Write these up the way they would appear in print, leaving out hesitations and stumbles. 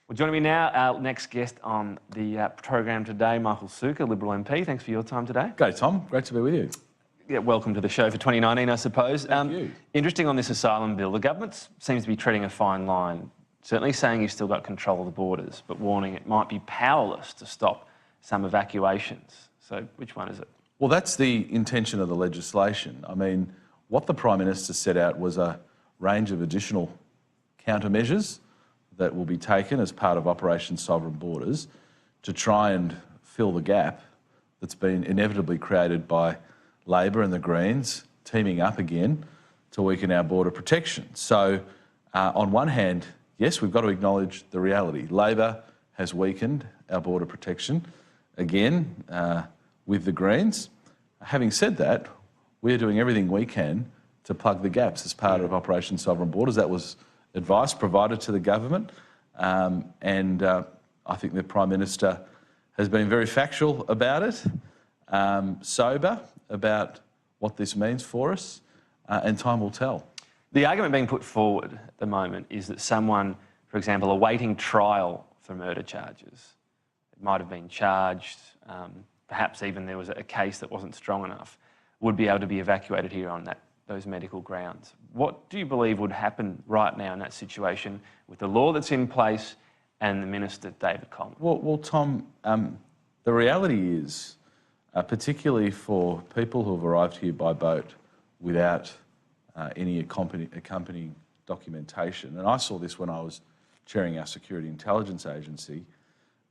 Well, joining me now, our next guest on the program today, Michael Sukkar, Liberal MP. Thanks for your time today. G'day, Tom. Great to be with you. Yeah, welcome to the show for 2019, I suppose. Thank you. Interesting on this asylum bill, the government seems to be treading a fine line, certainly saying you've still got control of the borders, but warning it might be powerless to stop some evacuations. So which one is it? Well, that's the intention of the legislation. I mean, what the Prime Minister set out was a range of additional countermeasures that will be taken as part of Operation Sovereign Borders to try and fill the gap that's been inevitably created by Labor and the Greens teaming up again to weaken our border protection. So, on one hand, yes, we've got to acknowledge the reality. Labor has weakened our border protection again with the Greens. Having said that, we're doing everything we can to plug the gaps as part of Operation Sovereign Borders. That was advice provided to the government, and I think the Prime Minister has been very factual about it, sober about what this means for us, and time will tell. The argument being put forward at the moment is that someone, for example, awaiting trial for murder charges, it might have been charged, perhaps even there was a case that wasn't strong enough, would be able to be evacuated here on those medical grounds. What do you believe would happen right now in that situation with the law that's in place and the Minister, David Coleman? Well, Tom, the reality is, particularly for people who have arrived here by boat without any accompanying documentation, and I saw this when I was chairing our Security Intelligence Agency,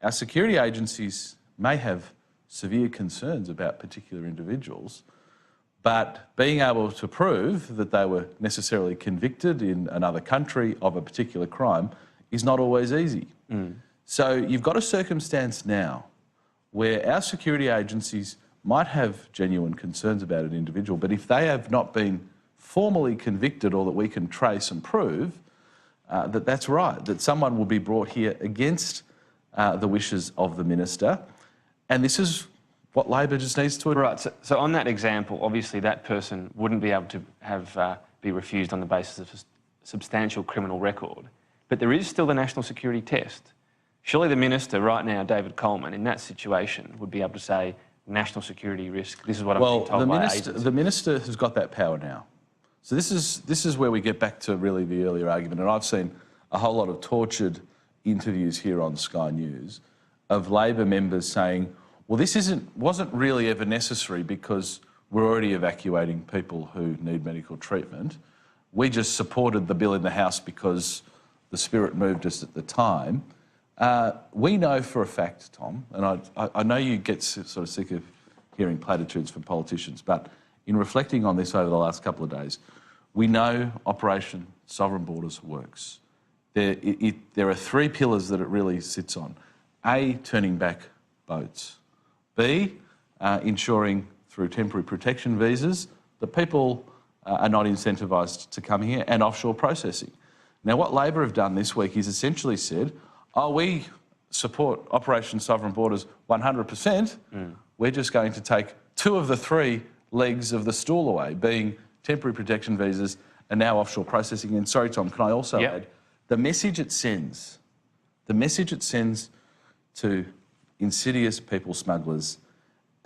our security agencies may have severe concerns about particular individuals, but being able to prove that they were necessarily convicted in another country of a particular crime is not always easy. So you've got a circumstance now where our security agencies might have genuine concerns about an individual, but if they have not been formally convicted or that we can trace and prove that that's right, that someone will be brought here against the wishes of the Minister, and this is what Labor just needs to address. Right, so on that example, obviously that person wouldn't be able to be refused on the basis of a substantial criminal record, but there is still the national security test. Surely the Minister right now, David Coleman, in that situation would be able to say, national security risk, this is what I'm being told by agents. The Minister has got that power now. So this is where we get back to really the earlier argument, and I've seen a whole lot of tortured interviews here on Sky News of Labor members saying, well, this wasn't really ever necessary because we're already evacuating people who need medical treatment. We just supported the bill in the House because the spirit moved us at the time. We know for a fact, Tom, and I know you get sort of sick of hearing platitudes from politicians, but in reflecting on this over the last couple of days, we know Operation Sovereign Borders works. There are three pillars that it really sits on. A, turning back boats. B, ensuring through temporary protection visas that people are not incentivised to come here, and offshore processing. Now, what Labor have done this week is essentially said, oh, we support Operation Sovereign Borders 100%, we're just going to take two of the three legs of the stool away, being temporary protection visas and now offshore processing. And sorry, Tom, can I also add, the message it sends to insidious people smugglers,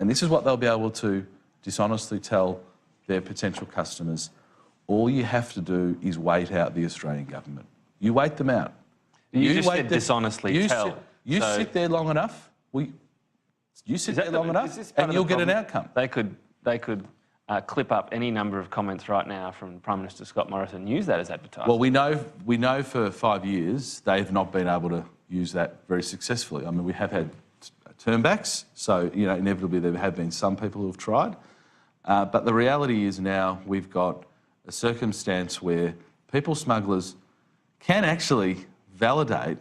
and this is what they'll be able to dishonestly tell their potential customers: all you have to do is wait out the Australian government. You wait them out. You just said dishonestly tell. You sit there long enough, you sit there long enough and you'll get an outcome. They could clip up any number of comments right now from Prime Minister Scott Morrison and use that as advertising. Well, we know for 5 years they've not been able to use that very successfully. I mean, we have had turnbacks, so inevitably there have been some people who have tried. But the reality is now we've got a circumstance where people smugglers can actually validate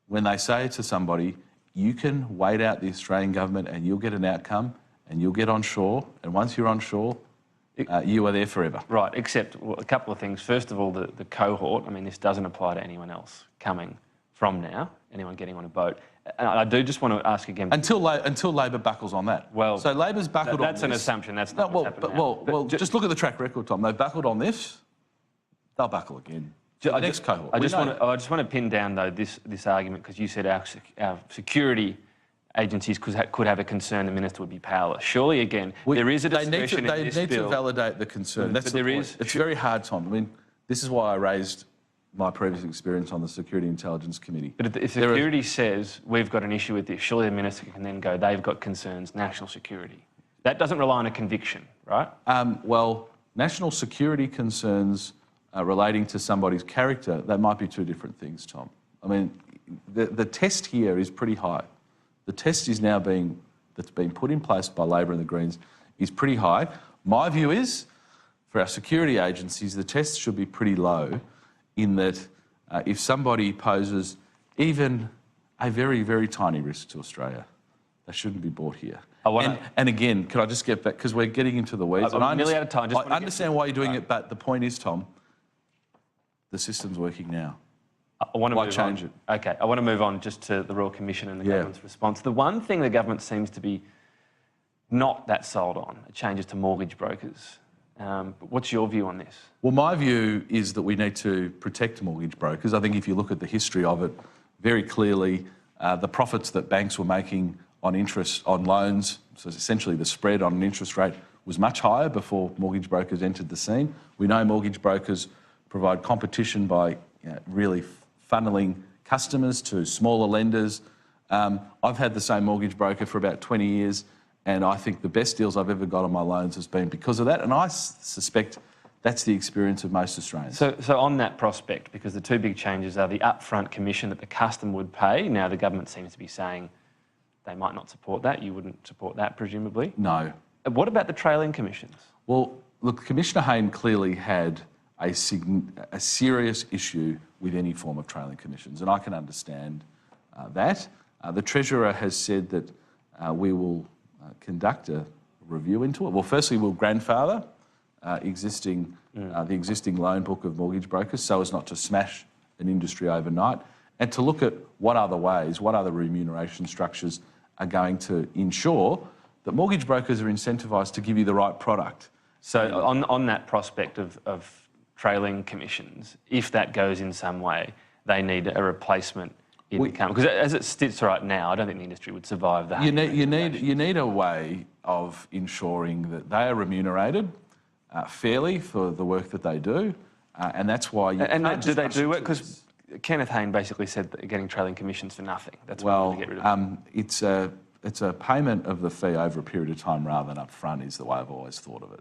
when they say to somebody, you can wait out the Australian government and you'll get an outcome and you'll get on shore, and once you're on shore, you are there forever. Right, except a couple of things. First of all, the cohort, I mean, this doesn't apply to anyone else coming from now, anyone getting on a boat. And I do just want to ask again... Until Labor buckles on that. Well, so Labor's buckled on this. That's an assumption, that's not what's happening now. Well, just look at the track record, Tom. They've buckled on this, they'll buckle again. The next cohort. I just want to pin down though this argument, because you said our security agencies could have a concern the minister would be powerless. Surely, again, there is a discretion in this bill. They need to validate the concern. That's the point. It's very hard, Tom. I mean, this is why I raised my previous experience on the Security Intelligence Committee. But if security says we've got an issue with this, surely the minister can then go, they've got concerns, national security. That doesn't rely on a conviction, right? Well, national security concerns relating to somebody's character, that might be two different things, Tom. I mean, the test here is pretty high. The test is now that's been put in place by Labor and the Greens is pretty high. My view is, for our security agencies, the test should be pretty low, in that if somebody poses even a very, very tiny risk to Australia, they shouldn't be brought here. And again, can I just get back, because we're getting into the weeds. I'm nearly out of time. I understand why you're doing it, but the point is, Tom, the system's working now. I want to Why change it? Okay, I want to move on just to the Royal Commission and the government's response. The one thing the government seems to be not that sold on are changes to mortgage brokers. But what's your view on this? Well, my view is that we need to protect mortgage brokers. I think if you look at the history of it, very clearly, the profits that banks were making on interest on loans, so essentially the spread on an interest rate, was much higher before mortgage brokers entered the scene. We know mortgage brokers provide competition by really funneling customers to smaller lenders. I've had the same mortgage broker for about 20 years, and I think the best deals I've ever got on my loans has been because of that, and I suspect that's the experience of most Australians. So on that prospect, because the two big changes are the upfront commission that the customer would pay. Now the government seems to be saying they might not support that. You wouldn't support that, presumably? No. What about the trailing commissions? Well, look, Commissioner Hayne clearly had a serious issue with any form of trailing commissions, and I can understand that. The Treasurer has said that we will conduct a review into it. Well, firstly, we'll grandfather the existing loan book of mortgage brokers so as not to smash an industry overnight, and to look at what other remuneration structures are going to ensure that mortgage brokers are incentivised to give you the right product. So on that prospect of trailing commissions, if that goes in some way, they need a replacement in the company. Because as it sits right now, I don't think the industry would survive that. You need a way of ensuring that they are remunerated fairly for the work that they do, and that's why you can't do they do it? Because Kenneth Hayne basically said that they're getting trailing commissions for nothing. That's why we get rid of it. It's a payment of the fee over a period of time rather than up front is the way I've always thought of it.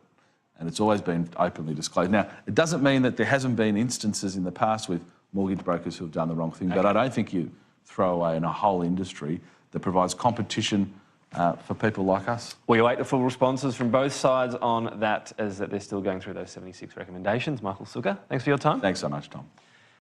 And it's always been openly disclosed. Now, it doesn't mean that there hasn't been instances in the past with mortgage brokers who have done the wrong thing, but I don't think you throw away in a whole industry that provides competition for people like us. We await the full responses from both sides on that, as that they're still going through those 76 recommendations. Michael Sukkar, thanks for your time. Thanks so much, Tom.